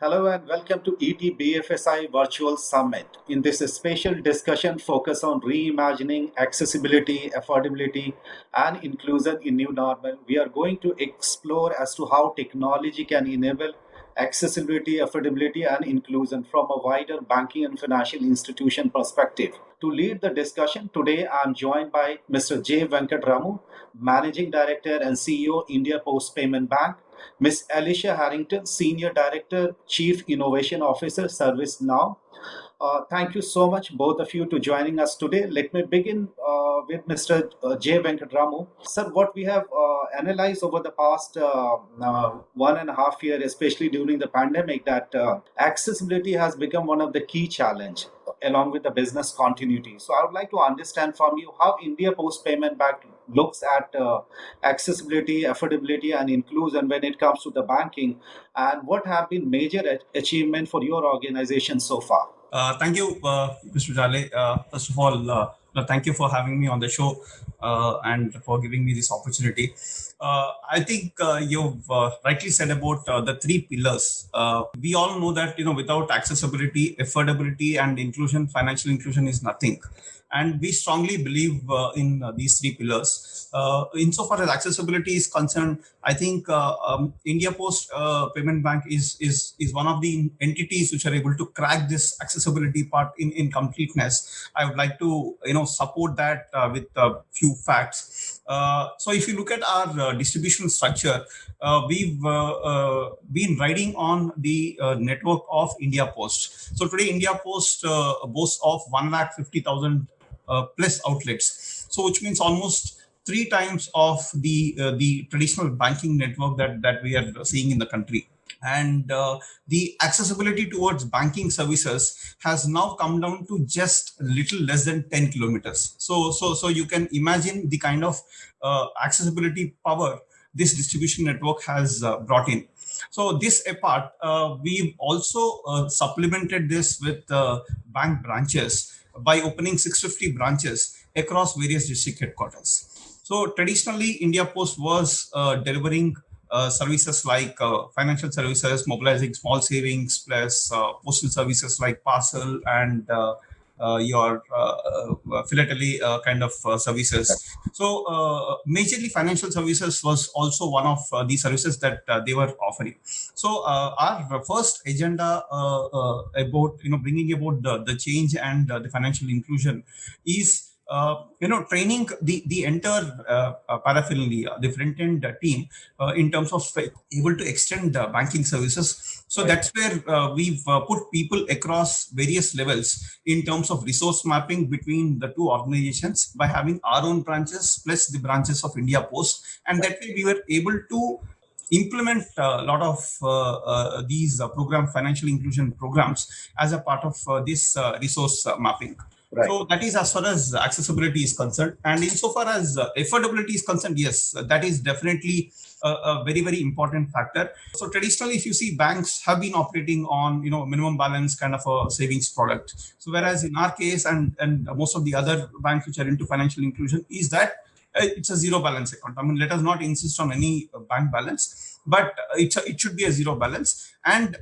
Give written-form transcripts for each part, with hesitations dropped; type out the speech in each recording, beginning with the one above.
Hello and welcome to ETBFSI Virtual Summit. In this special discussion focus on reimagining accessibility, affordability, and inclusion in new normal, we are going to explore as to how technology can enable accessibility, affordability, and inclusion from a wider banking and financial institution perspective. To lead the discussion today, I am joined by Mr. J. Venkatramu, Managing Director and CEO, India Post Payment Bank, Ms. Elisha Harrington, Senior Director, Chief Innovation Officer, ServiceNow. Thank you so much, both of you, to joining us today. Let me begin with Mr. J. Venkatramu. Sir, what we have analyzed over the past 1.5 years, especially during the pandemic, that accessibility has become one of the key challenge along with the business continuity. So I would like to understand from you how India Post Payment Bank looks at accessibility, affordability, and inclusion when it comes to the banking, and what have been major achievement for your organization so far. Thank you, Mr. Ujaley. First of all, thank you for having me on the show and for giving me this opportunity. I think you've rightly said about the three pillars. We all know that without accessibility, affordability, and inclusion, financial inclusion is nothing. And we strongly believe in these three pillars. Insofar as accessibility is concerned, I think India Post Payment Bank is one of the entities which are able to crack this accessibility part in completeness. I would like to support that with a few facts. So if you look at our distribution structure, we've been riding on the network of India Post. So today India Post boasts of 150,000 plus outlets. So which means almost 3 times of the traditional banking network that we are seeing in the country. And the accessibility towards banking services has now come down to just a little less than 10 kilometers. So you can imagine the kind of accessibility power this distribution network has brought in. So this apart, we've also supplemented this with bank branches by opening 650 branches across various district headquarters. So traditionally, India Post was delivering services like financial services, mobilizing small savings, plus postal services like parcel and your philately kind of services. So majorly financial services was also one of the services that they were offering. So our first agenda about bringing about the change and the financial inclusion is training the entire paraphernalia, the front end team in terms of able to extend banking services. So that's where we've put people across various levels in terms of resource mapping between the two organizations by having our own branches plus the branches of India Post. And that way we were able to implement a lot of these financial inclusion programs as a part of this resource mapping. Right. So that is as far as accessibility is concerned. And insofar as affordability is concerned, yes, that is definitely a very, very important factor. So traditionally, if you see, banks have been operating on, minimum balance kind of a savings product. So whereas in our case and most of the other banks which are into financial inclusion is that it's a zero balance account. I mean, let us not insist on any bank balance, but it should be a zero balance, and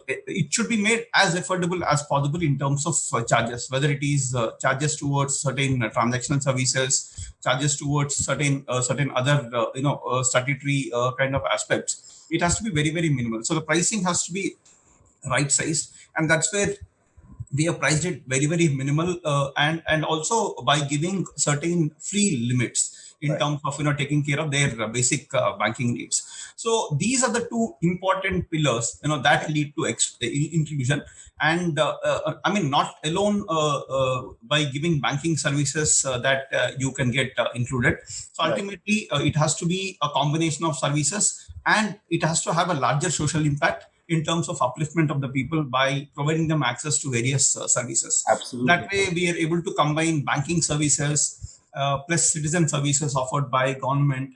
it should be made as affordable as possible in terms of charges, whether it is charges towards certain transactional services, charges towards certain other statutory kind of aspects. It has to be very, very minimal. So the pricing has to be right sized, and that's where we have priced it very, very minimal, and also by giving certain free limits in terms of taking care of their basic banking needs. So these are the two important pillars that lead to inclusion, and I mean, not alone by giving banking services that you can get included. So ultimately, it has to be a combination of services, and it has to have a larger social impact in terms of upliftment of the people by providing them access to various services. Absolutely. That way, we are able to combine banking services plus citizen services offered by government.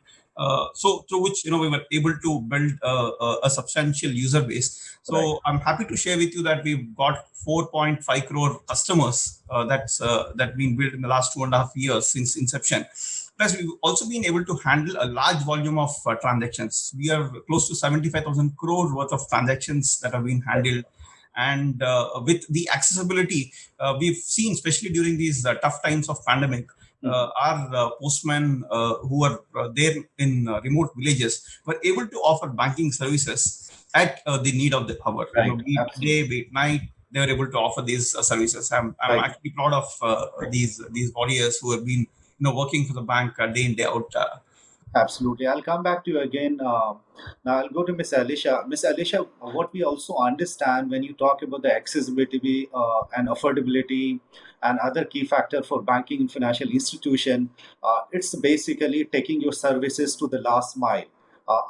So through which we were able to build a substantial user base. So right. I'm happy to share with you that we've got 4.5 crore customers that's been built in the last 2.5 years since inception. Plus, we've also been able to handle a large volume of transactions. We are close to 75,000 crore worth of transactions that have been handled. And with the accessibility, we've seen, especially during these tough times of pandemic, our postmen who are there in remote villages were able to offer banking services at the need of the hour. Right. Be it Absolutely. day, be it night, they were able to offer these services. I'm Right. actually proud of these warriors who have been working for the bank day in day out. Absolutely. I'll come back to you again. Now I'll go to Miss Elisha. Miss Elisha, what we also understand when you talk about the accessibility and affordability and other key factor for banking and financial institution, it's basically taking your services to the last mile,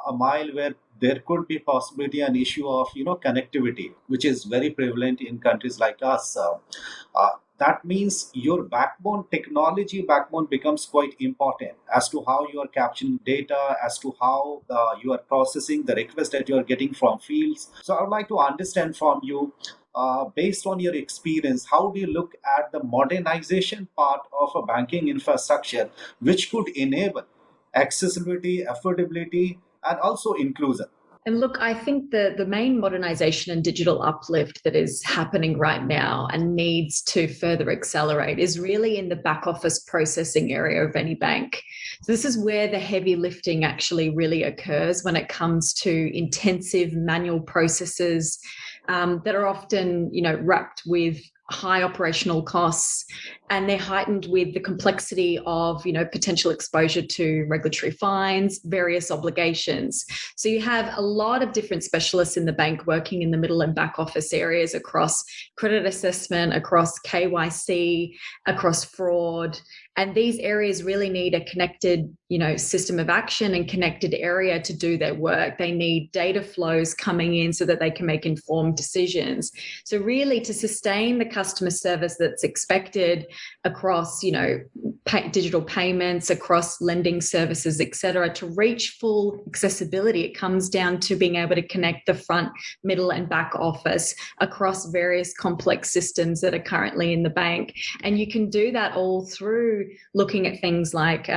a mile where there could be possibility an issue of connectivity, which is very prevalent in countries like us. That means your backbone technology backbone becomes quite important as to how you are capturing data, as to how you are processing the request that you are getting from fields. So I would like to understand from you, based on your experience, how do you look at the modernization part of a banking infrastructure which could enable accessibility, affordability, and also inclusion? And look, I think the main modernization and digital uplift that is happening right now and needs to further accelerate is really in the back office processing area of any bank. So this is where the heavy lifting actually really occurs when it comes to intensive manual processes that are often, wrapped with high operational costs, and they're heightened with the complexity of potential exposure to regulatory fines, various obligations. So you have a lot of different specialists in the bank working in the middle and back office areas across credit assessment, across KYC, across fraud. And these areas really need a connected, system of action and connected area to do their work. They need data flows coming in so that they can make informed decisions. So really, to sustain the customer service that's expected across, digital payments, across lending services, et cetera, to reach full accessibility, it comes down to being able to connect the front, middle, and back office across various complex systems that are currently in the bank. And you can do that all through looking at things like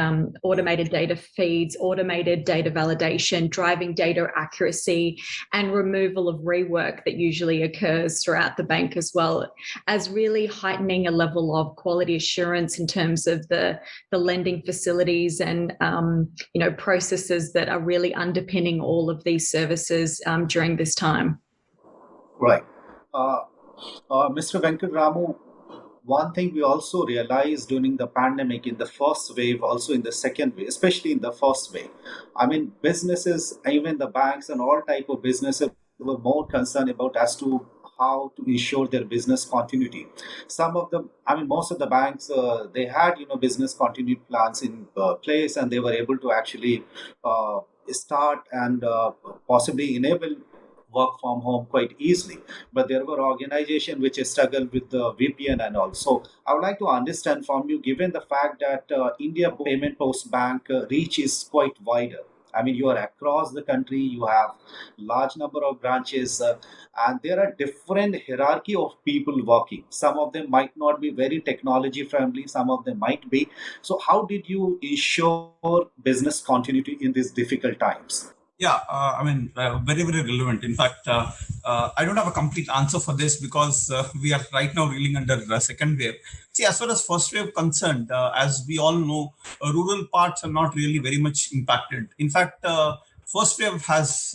automated data feeds, automated data validation, driving data accuracy, and removal of rework that usually occurs throughout the bank, as well as really heightening a level of quality assurance in terms of the lending facilities and processes that are really underpinning all of these services during this time. Right. Mr. Venkatramu, one thing we also realized during the pandemic, in the first wave, also in the second wave, especially in the first wave, I mean, businesses, even the banks and all type of businesses were more concerned about as to how to ensure their business continuity. Some of them, I mean, most of the banks, they had, business continuity plans in place, and they were able to actually start and possibly enable work from home quite easily. But there were organizations which struggled with the VPN and all. So I would like to understand from you, given the fact that India Payment Post Bank reach is quite wider. I mean, you are across the country, you have large number of branches, and there are different hierarchy of people working. Some of them might not be very technology friendly, some of them might be. So how did you ensure business continuity in these difficult times? Yeah, very, very relevant. In fact, I don't have a complete answer for this because we are right now reeling under the second wave. See, as far as first wave concerned, as we all know, rural parts are not really very much impacted. In fact, first wave has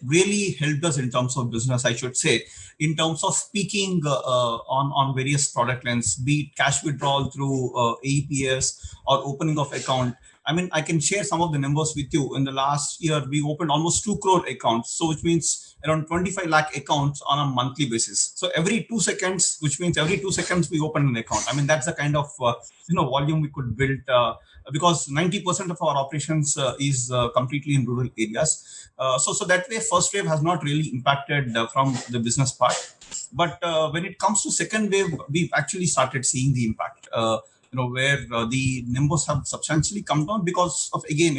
really helped us in terms of business, I should say, in terms of speaking on various product lines, be it cash withdrawal through AEPS or opening of account. I mean, I can share some of the numbers with you. In the last year, we opened almost 2 crore accounts. So which means around 25 lakh accounts on a monthly basis. So every 2 seconds, which means every 2 seconds we open an account. I mean, that's the kind of, volume we could build because 90% of our operations is completely in rural areas. So that way, first wave has not really impacted from the business part. But when it comes to second wave, we've actually started seeing the impact. Where the numbers have substantially come down because of, again,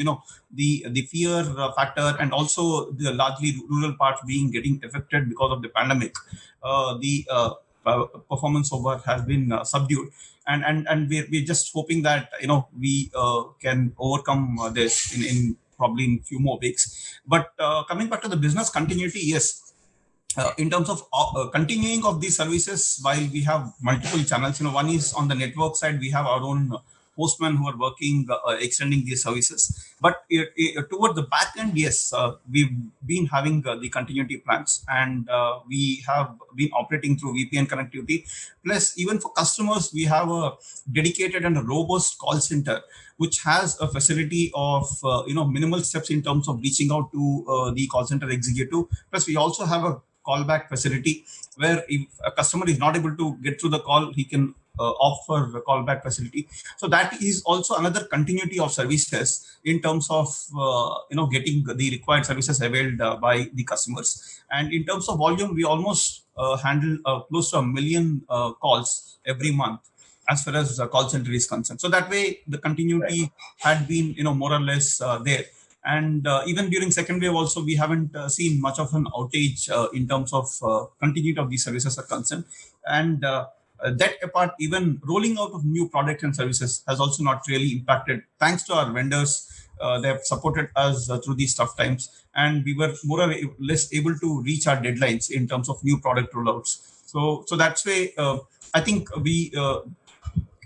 the fear factor and also the largely rural part getting affected because of the pandemic. The performance so far has been subdued, and we're just hoping that we can overcome this in probably in few more weeks. But coming back to the business continuity, yes, in terms of continuing of these services, while we have multiple channels, one is on the network side, we have our own postmen who are working, extending these services. But toward the back end, yes, we've been having the continuity plans, and we have been operating through VPN connectivity. Plus, even for customers, we have a dedicated and a robust call center, which has a facility of minimal steps in terms of reaching out to the call center executive. Plus, we also have a callback facility where if a customer is not able to get through the call, he can offer a callback facility. So that is also another continuity of services in terms of getting the required services availed by the customers. And in terms of volume, we almost handle close to 1 million calls every month as far as the call center is concerned. So that way the continuity had been more or less there. And even during second wave also, we haven't seen much of an outage in terms of continuity of these services are concerned. And that apart, even rolling out of new products and services has also not really impacted. Thanks to our vendors, they have supported us through these tough times, and we were more or less able to reach our deadlines in terms of new product rollouts. So that's way I think we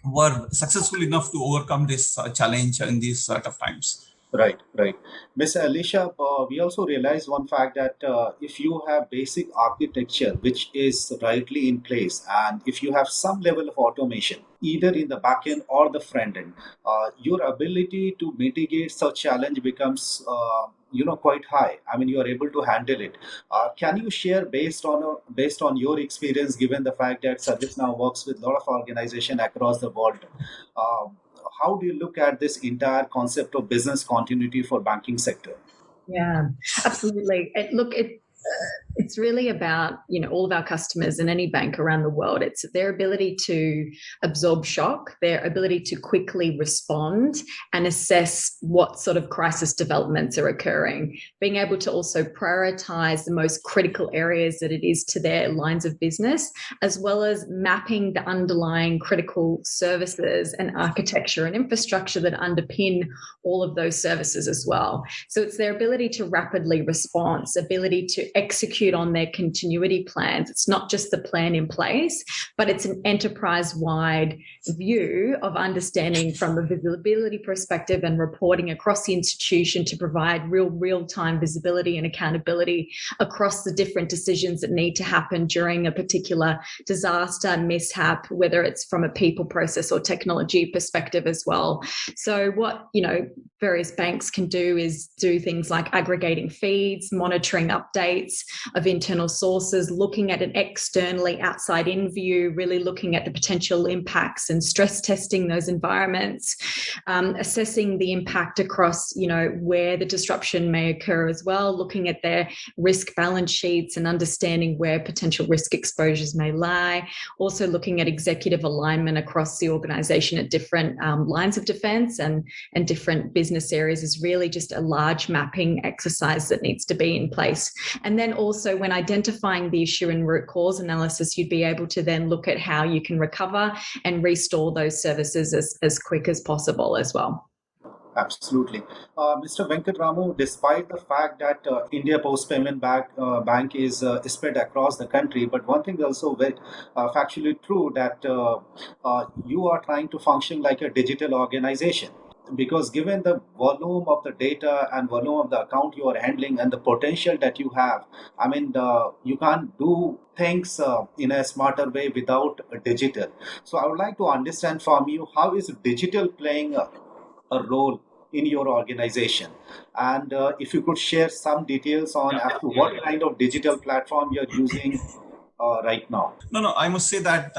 were successful enough to overcome this challenge in these tough times. Right, right. Ms. Elisha, we also realize one fact that if you have basic architecture which is rightly in place, and if you have some level of automation, either in the back end or the front end, your ability to mitigate such challenge becomes quite high. I mean, you are able to handle it. Can you share based on your experience, given the fact that ServiceNow works with a lot of organizations across the world? How do you look at this entire concept of business continuity for banking sector? Yeah, absolutely. It's really about all of our customers in any bank around the world. It's their ability to absorb shock, their ability to quickly respond and assess what sort of crisis developments are occurring, being able to also prioritize the most critical areas that it is to their lines of business, as well as mapping the underlying critical services and architecture and infrastructure that underpin all of those services as well. So it's their ability to rapidly respond, ability to execute on their continuity plans. It's not just the plan in place, but it's an enterprise-wide view of understanding from a visibility perspective and reporting across the institution to provide real-time visibility and accountability across the different decisions that need to happen during a particular disaster, mishap, whether it's from a people, process, or technology perspective as well. So what various banks can do is do things like aggregating feeds, monitoring updates of internal sources, looking at an externally outside-in view, really looking at the potential impacts and stress testing those environments, assessing the impact across, where the disruption may occur as well, looking at their risk balance sheets and understanding where potential risk exposures may lie, also looking at executive alignment across the organization at different lines of defense and different business areas is really just a large mapping exercise that needs to be in place. And then also when identifying the issue and root cause analysis, you'd be able to then look at how you can recover and restore those services as quick as possible as well. Absolutely. Mr. Venkatramu, despite the fact that India Post Payment Bank is spread across the country, but one thing is also very factually true that you are trying to function like a digital organization. Because given the volume of the data and volume of the account you are handling and the potential that you have, I mean, you can't do things in a smarter way without digital. So I would like to understand from you, how is digital playing a role in your organization? And if you could share some details on as to what kind of digital platform you're using right now. No, I must say that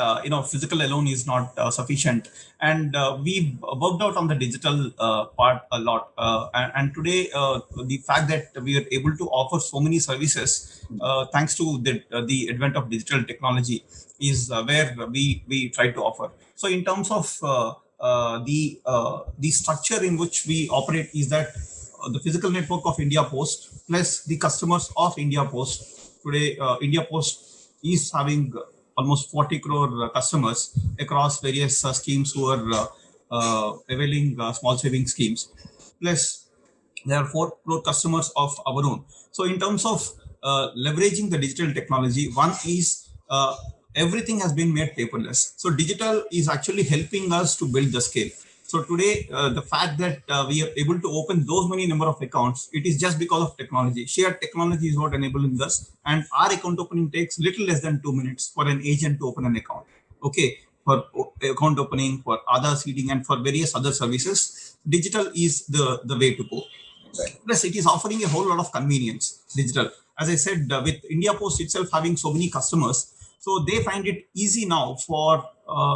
physical alone is not sufficient, and we've worked out on the digital part a lot. And today, the fact that we are able to offer so many services thanks to the advent of digital technology is where we try to offer. So, in terms of the structure in which we operate is that the physical network of India Post plus the customers of India Post. Today, India Post is having almost 40 crore customers across various schemes who are availing small saving schemes. Plus, there are 4 crore customers of our own. So in terms of leveraging the digital technology, one is everything has been made paperless. So digital is actually helping us to build the scale. So today, the fact that we are able to open those many number of accounts, it is just because of technology. Shared technology is what enabling us, and our account opening takes little less than 2 minutes for an agent to open an account. Okay, for account opening, for Aadhaar seeding, and for various other services, digital is the way to go. Plus, it is offering a whole lot of convenience, digital. As I said, with India Post itself having so many customers, so they find it easy now for,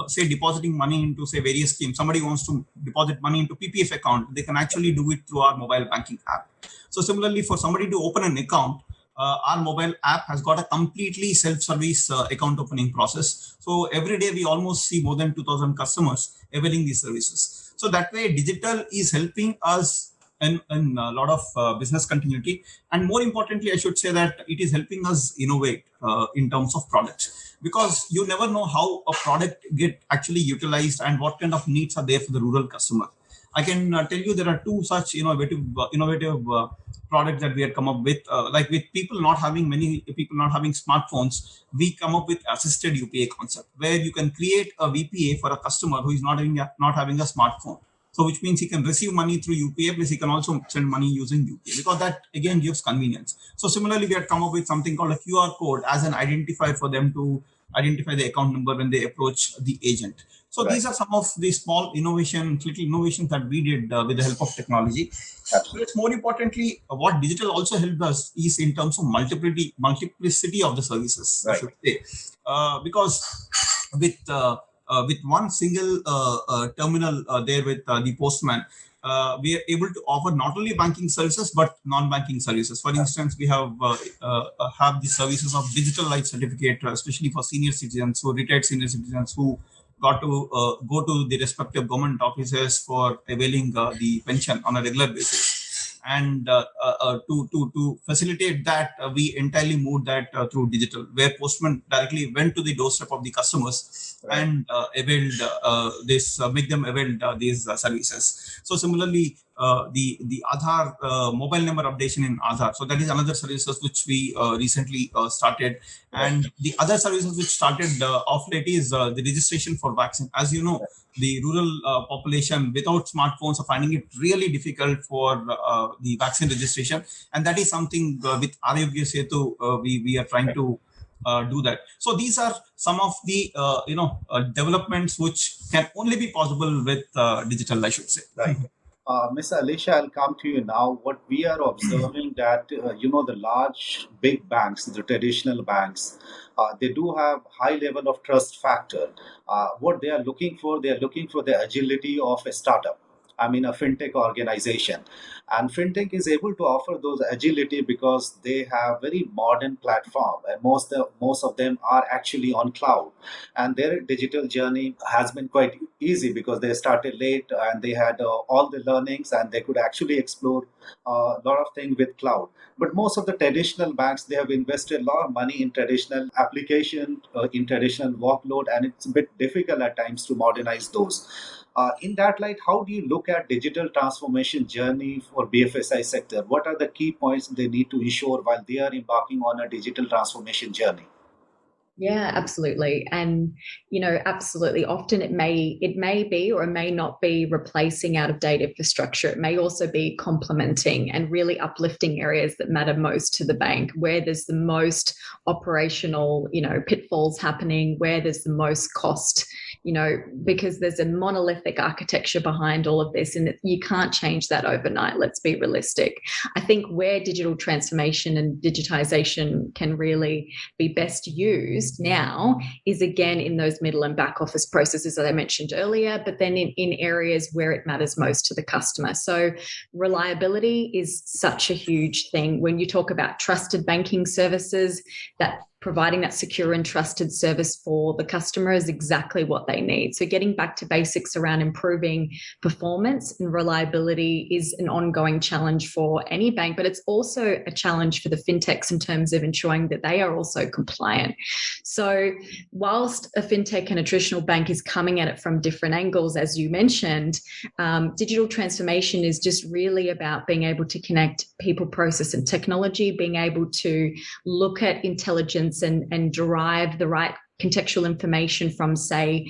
say, depositing money into, say, various schemes. Somebody wants to deposit money into PPF account, they can actually do it through our mobile banking app. So similarly, for somebody to open an account, our mobile app has got a completely self-service account opening process. So every day we almost see more than 2,000 customers availing these services. So that way, digital is helping us in a lot of business continuity, and more importantly, I should say that it is helping us innovate in terms of products, because you never know how a product get actually utilized and what kind of needs are there for the rural customer. I can tell you there are two such innovative products that we have come up with. Like with many people not having smartphones, we come up with assisted UPA concept, where you can create a VPA for a customer who is not having a smartphone. So which means he can receive money through UPA, plus he can also send money using UPA, because that again gives convenience. So similarly, we had come up with something called a QR code as an identifier for them to identify the account number when they approach the agent. So these are some of the small little innovations that we did with the help of technology. But more importantly, what digital also helped us is in terms of multiplicity of the services, I should say, because with one single terminal there with the postman, we are able to offer not only banking services but non-banking services. For instance, we have the services of digital life certificate, especially for senior citizens, retired senior citizens who got to go to the respective government offices for availing the pension on a regular basis. And to facilitate that, we entirely moved that through digital, where postman directly went to the doorstep of the customers and availed make them avail these services. So similarly, the Aadhaar mobile number updation in Aadhaar. So that is another services which we recently started. And the other services which started off late is the registration for vaccine. As you know, the rural population without smartphones are finding it really difficult for the vaccine registration, and that is something with Arogya Setu we are trying to do that. So these are some of the developments which can only be possible with digital, I should say. Right. Ms. Elisha, I'll come to you now. What we are observing that, the large, big banks, the traditional banks, they do have high level of trust factor. What they are looking for the agility of a startup. I mean, a fintech organization. And fintech is able to offer those agility because they have very modern platform, and most of them are actually on cloud. And their digital journey has been quite easy because they started late and they had all the learnings, and they could actually explore a lot of things with cloud. But most of the traditional banks, they have invested a lot of money in traditional application, in traditional workload, and it's a bit difficult at times to modernize those. In that light, how do you look at digital transformation journey for BFSI sector? What are the key points they need to ensure while they are embarking on a digital transformation journey? Yeah, absolutely. And, absolutely. Often it may be or it may not be replacing out of date infrastructure. It may also be complementing and really uplifting areas that matter most to the bank, where there's the most operational, pitfalls happening, where there's the most cost, because there's a monolithic architecture behind all of this, and you can't change that overnight. Let's be realistic. I think where digital transformation and digitization can really be best used now is again in those middle and back office processes that I mentioned earlier, but then in areas where it matters most to the customer. So reliability is such a huge thing. When you talk about trusted banking services, that providing that secure and trusted service for the customer is exactly what they need. So getting back to basics around improving performance and reliability is an ongoing challenge for any bank, but it's also a challenge for the fintechs in terms of ensuring that they are also compliant. So whilst a fintech and a traditional bank is coming at it from different angles, as you mentioned, digital transformation is just really about being able to connect people, process, and technology, being able to look at intelligence and derive the right contextual information from, say,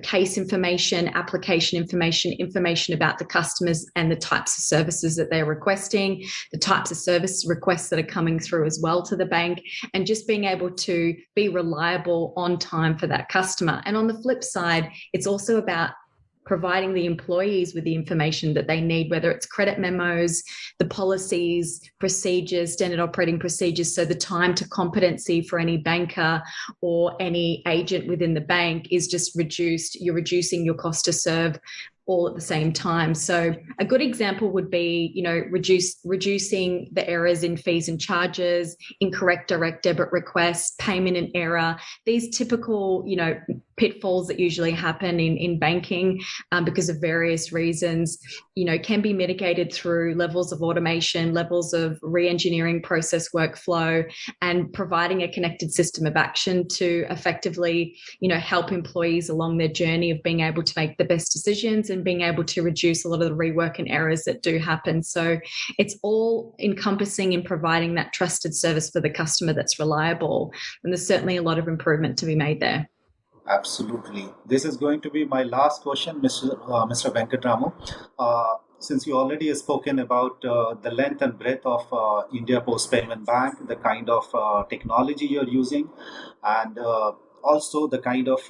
case information, application information about the customers and the types of services that they're requesting, the types of service requests that are coming through as well to the bank, and just being able to be reliable on time for that customer. And on the flip side, it's also about providing the employees with the information that they need, whether it's credit memos, the policies, procedures, standard operating procedures. So the time to competency for any banker or any agent within the bank is just reduced. You're reducing your cost to serve all at the same time. So a good example would be, reducing the errors in fees and charges, incorrect direct debit requests, payment in error, these typical, pitfalls that usually happen in banking because of various reasons, can be mitigated through levels of automation, levels of re-engineering process workflow, and providing a connected system of action to effectively, help employees along their journey of being able to make the best decisions and being able to reduce a lot of the rework and errors that do happen. So it's all encompassing in providing that trusted service for the customer that's reliable. And there's certainly a lot of improvement to be made there. Absolutely. This is going to be my last question, Mr. Venkatramu. Since you already have spoken about the length and breadth of India Post Payment Bank, the kind of technology you're using, and also the kind of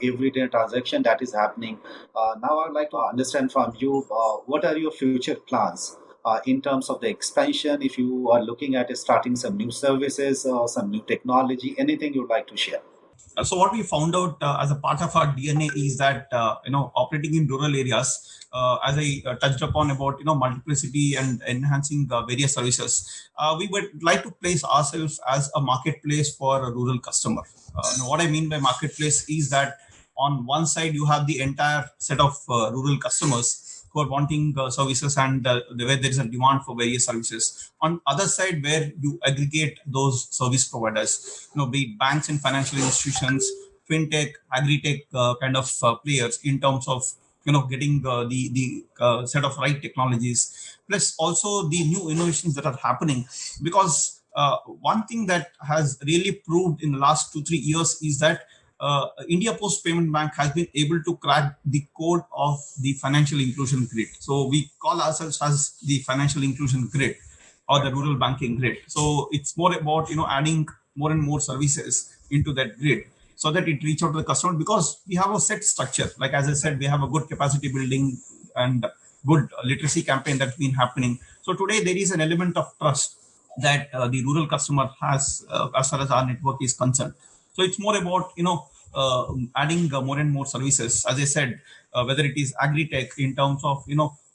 everyday transaction that is happening. Now I'd like to understand from you what are your future plans in terms of the expansion, if you are looking at starting some new services or some new technology, anything you'd like to share. So what we found out as a part of our DNA is that operating in rural areas, as I touched upon about multiplicity and enhancing various services, we would like to place ourselves as a marketplace for a rural customer. What I mean by marketplace is that on one side you have the entire set of rural customers who are wanting services and where there is a demand for various services. On other side, where you aggregate those service providers, be it banks and financial institutions, fintech, agri-tech kind of players in terms of getting the set of right technologies, plus also the new innovations that are happening. Because one thing that has really proved in the last 2-3 years is that India Post Payment Bank has been able to crack the code of the financial inclusion grid. So we call ourselves as the financial inclusion grid or the rural banking grid. So it's more about adding more and more services into that grid so that it reach out to the customer, because we have a set structure. Like as I said, we have a good capacity building and good literacy campaign that's been happening. So today there is an element of trust that the rural customer has as far as our network is concerned. So it's more about, adding more and more services. As I said, whether it is agri-tech in terms of,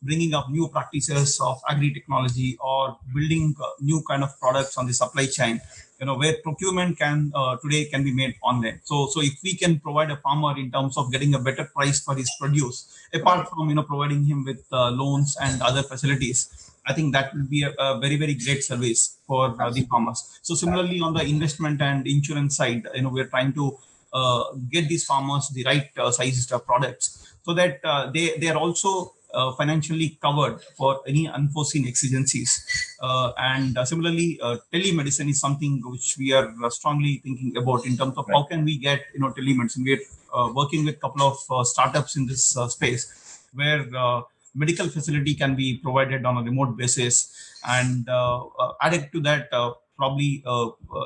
bringing up new practices of agri-technology or building new kind of products on the supply chain, where procurement today can be made online. So if we can provide a farmer in terms of getting a better price for his produce, apart from, providing him with loans and other facilities, I think that will be a very, very great service for the farmers. So similarly, on the investment and insurance side, we're trying to get these farmers the right sized products so that they are also financially covered for any unforeseen exigencies. And similarly, telemedicine is something which we are strongly thinking about in terms of how can we get telemedicine. We're working with a couple of startups in this space where medical facility can be provided on a remote basis, and added to that, probably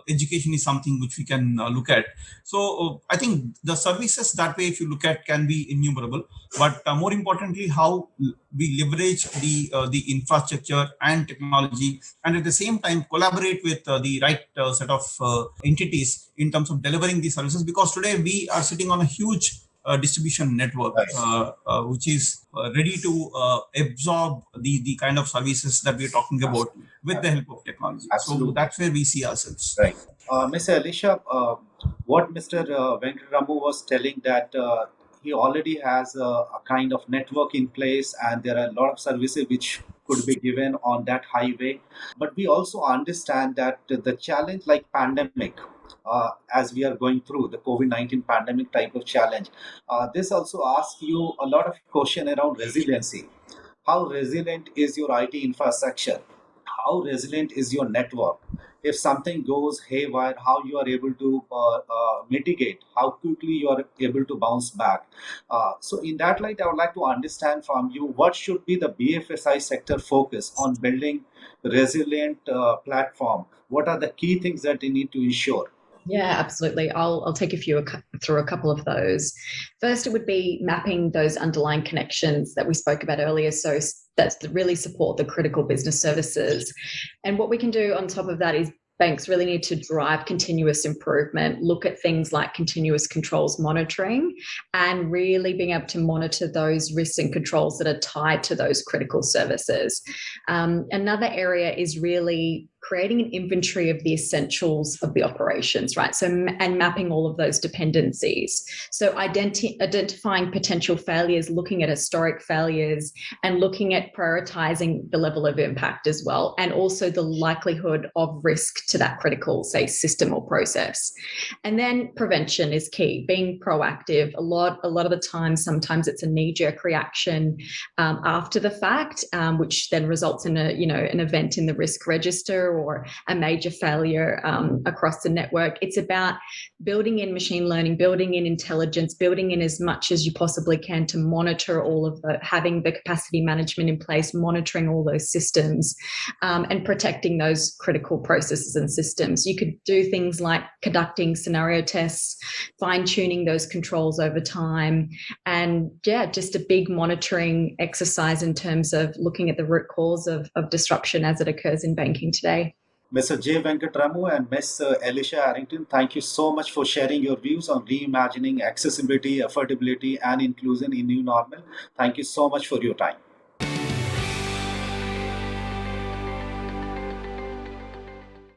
education is something which we can look at. So I think the services that way, if you look at, can be innumerable. But more importantly, how we leverage the infrastructure and technology, and at the same time collaborate with the right set of entities in terms of delivering these services. Because today we are sitting on a huge distribution network, which is ready to absorb the kind of services that we're talking about with the help of technology. Absolutely. So that's where we see ourselves. Right. Ms. Elisha, what Mr. Venkatramu was telling that he already has a kind of network in place and there are a lot of services which could be given on that highway. But we also understand that the challenge like pandemic, as we are going through the COVID-19 pandemic type of challenge, this also asks you a lot of question around resiliency. How resilient is your IT infrastructure? How resilient is your network? If something goes haywire, how you are able to mitigate, how quickly you are able to bounce back. So in that light, I would like to understand from you, what should be the BFSI sector focus on building resilient platform? What are the key things that they need to ensure? Yeah, absolutely. I'll take through a couple of those. First, it would be mapping those underlying connections that we spoke about earlier. So that's to really support the critical business services. And what we can do on top of that is banks really need to drive continuous improvement, look at things like continuous controls monitoring, and really being able to monitor those risks and controls that are tied to those critical services. Another area is really creating an inventory of the essentials of the operations, right? So, and mapping all of those dependencies. So, identifying potential failures, looking at historic failures, and looking at prioritizing the level of impact as well, and also the likelihood of risk to that critical, say, system or process. And then prevention is key, being proactive. A lot of the time, sometimes it's a knee-jerk reaction after the fact, which then results in an event in the risk register or a major failure across the network. It's about building in machine learning, building in intelligence, building in as much as you possibly can to monitor all of having the capacity management in place, monitoring all those systems, and protecting those critical processes and systems. You could do things like conducting scenario tests, fine-tuning those controls over time, and just a big monitoring exercise in terms of looking at the root cause of disruption as it occurs in banking today. Mr. J. Venkatramu and Ms. Elisha Harrington, thank you so much for sharing your views on reimagining accessibility, affordability, and inclusion in new normal. Thank you so much for your time.